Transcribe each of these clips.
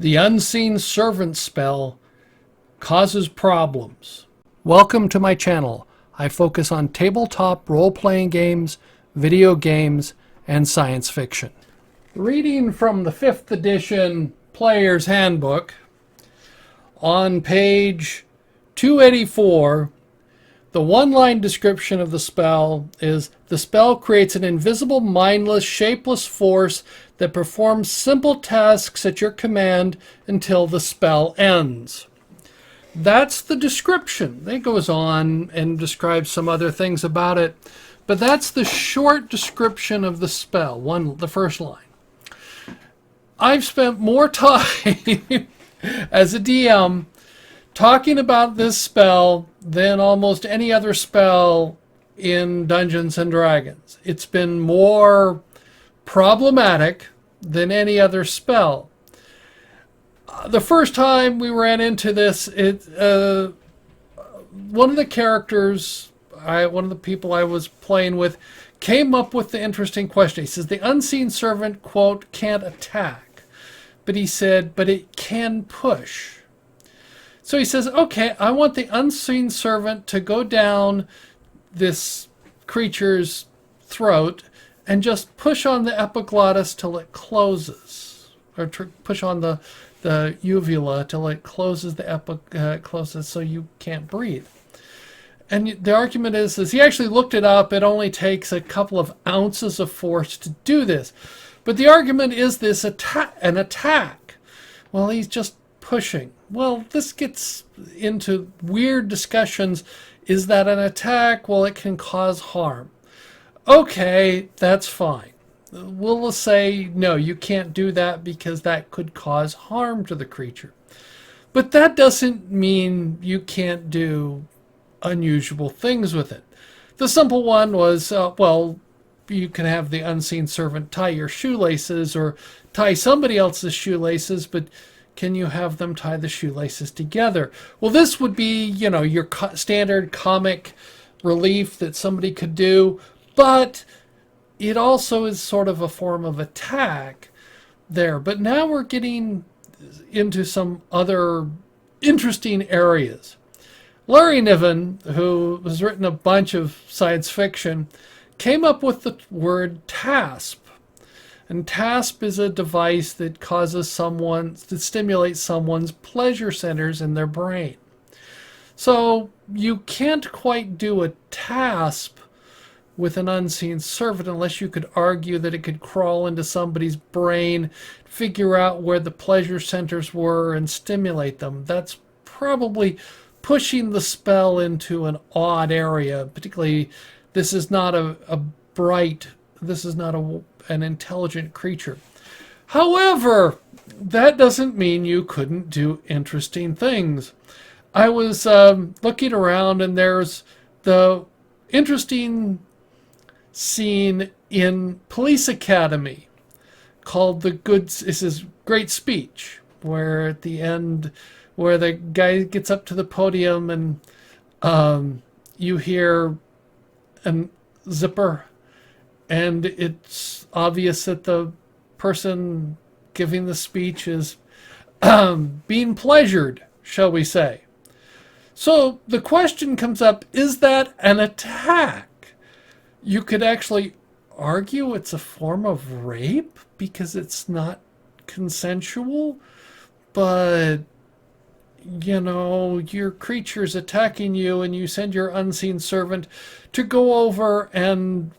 The unseen servant spell causes problems. Welcome to my channel. I focus on tabletop role-playing games, video games, and science fiction. Reading from the 5th edition Player's Handbook, on page 284, the one-line description of the spell is, the spell creates an invisible, mindless, shapeless force that performs simple tasks at your command until the spell ends. That's the description. It goes on and describes some other things about it, but that's the short description of the spell, the first line. I've spent more time as a DM talking about this spell than almost any other spell in Dungeons and Dragons. It's been more problematic than any other spell. The first time we ran into this, one of the characters, one of the people I was playing with, came up with the interesting question. He says, the unseen servant, quote, can't attack. But he said, but it can push. So he says, okay, I want the unseen servant to go down this creature's throat and just push on the epiglottis till it closes. Or push on the uvula till it closes closes so you can't breathe. And the argument is he actually looked it up. It only takes a couple of ounces of force to do this. But the argument is this an attack. Well, he's just pushing. Well, this gets into weird discussions. Is that an attack? Well, it can cause harm. Okay, that's fine. We'll say, no, you can't do that because that could cause harm to the creature. But that doesn't mean you can't do unusual things with it. The simple one was, well, you can have the unseen servant tie your shoelaces or tie somebody else's shoelaces, but can you have them tie the shoelaces together? Well, this would be, your standard comic relief that somebody could do, but it also is sort of a form of attack there. But now we're getting into some other interesting areas. Larry Niven, who has written a bunch of science fiction, came up with the word TASP. And TASP is a device that stimulates someone's pleasure centers in their brain. So you can't quite do a TASP with an unseen servant unless you could argue that it could crawl into somebody's brain, figure out where the pleasure centers were, and stimulate them. That's probably pushing the spell into an odd area. Particularly, this is not an intelligent creature. However, that doesn't mean you couldn't do interesting things. I was looking around, and there's the interesting scene in Police Academy called this is Great Speech, where at the end, where the guy gets up to the podium and you hear a zipper, and it's obvious that the person giving the speech is being pleasured, shall we say. So the question comes up, is that an attack? You could actually argue it's a form of rape because it's not consensual, but your creature's attacking you and you send your unseen servant to go over and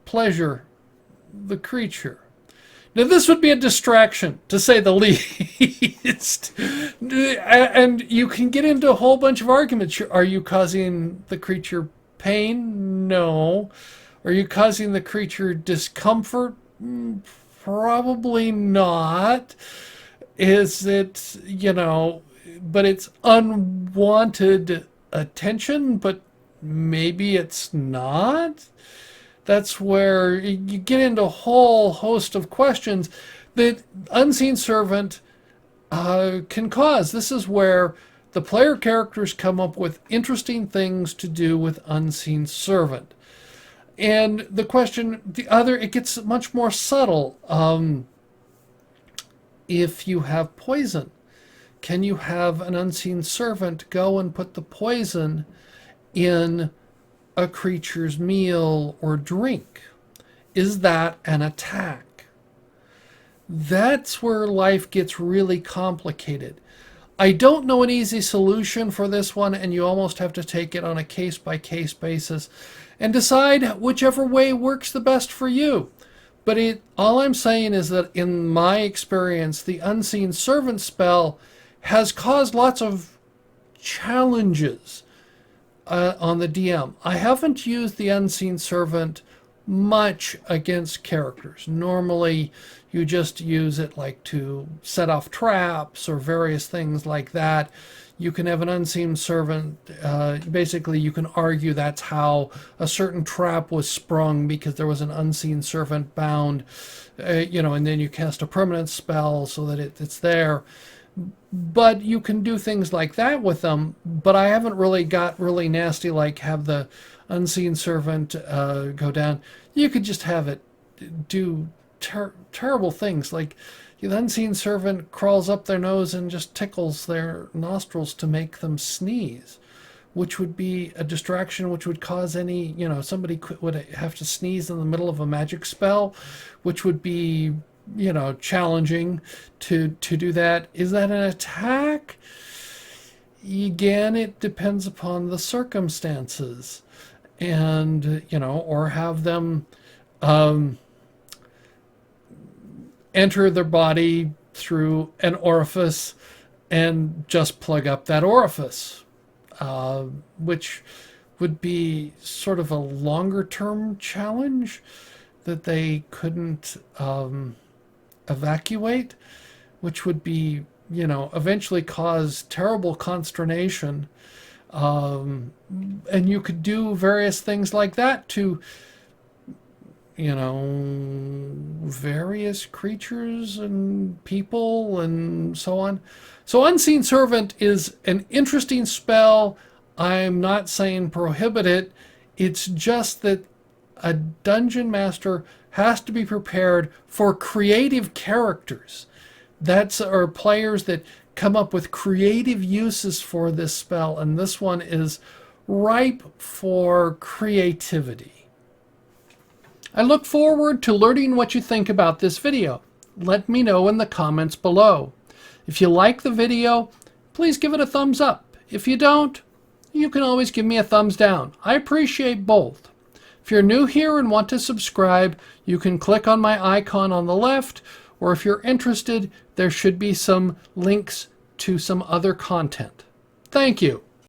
pleasure the creature. Now, this would be a distraction, to say the least. And you can get into a whole bunch of arguments. Are you causing the creature pain? No. Are you causing the creature discomfort? Probably not. Is it, but it's unwanted attention, but maybe it's not? That's where you get into a whole host of questions that unseen servant can cause. This is where the player characters come up with interesting things to do with unseen servant. And the question, it gets much more subtle. if you have poison? Can you have an unseen servant go and put the poison in a creature's meal or drink? Is that an attack? That's where life gets really complicated. I don't know an easy solution for this one, and you almost have to take it on a case-by-case basis and decide whichever way works the best for you. But all I'm saying is that in my experience, the unseen servant spell has caused lots of challenges on the DM. I haven't used the unseen servant much against characters. Normally, you just use it like to set off traps or various things like that. You can have an unseen servant. Basically, you can argue that's how a certain trap was sprung because there was an unseen servant bound, and then you cast a permanent spell so that it's there. But you can do things like that with them. But I haven't really got really nasty, like have the unseen servant go down. You could just have it do terrible things, like the unseen servant crawls up their nose and just tickles their nostrils to make them sneeze, which would be a distraction, which would cause somebody would have to sneeze in the middle of a magic spell, which would be challenging to do that. Is that an attack? Again, it depends upon the circumstances, and or have them enter their body through an orifice and just plug up that orifice, which would be sort of a longer term challenge that they couldn't evacuate, which would be, eventually cause terrible consternation. And you could do various things like that to various creatures and people and so on. So Unseen Servant is an interesting spell. I'm not saying prohibit it. It's just that a dungeon master has to be prepared for creative characters. Or players that come up with creative uses for this spell, and this one is ripe for creativity. I look forward to learning what you think about this video. Let me know in the comments below. If you like the video, please give it a thumbs up. If you don't, you can always give me a thumbs down. I appreciate both. If you're new here and want to subscribe, you can click on my icon on the left, or if you're interested, there should be some links to some other content. Thank you.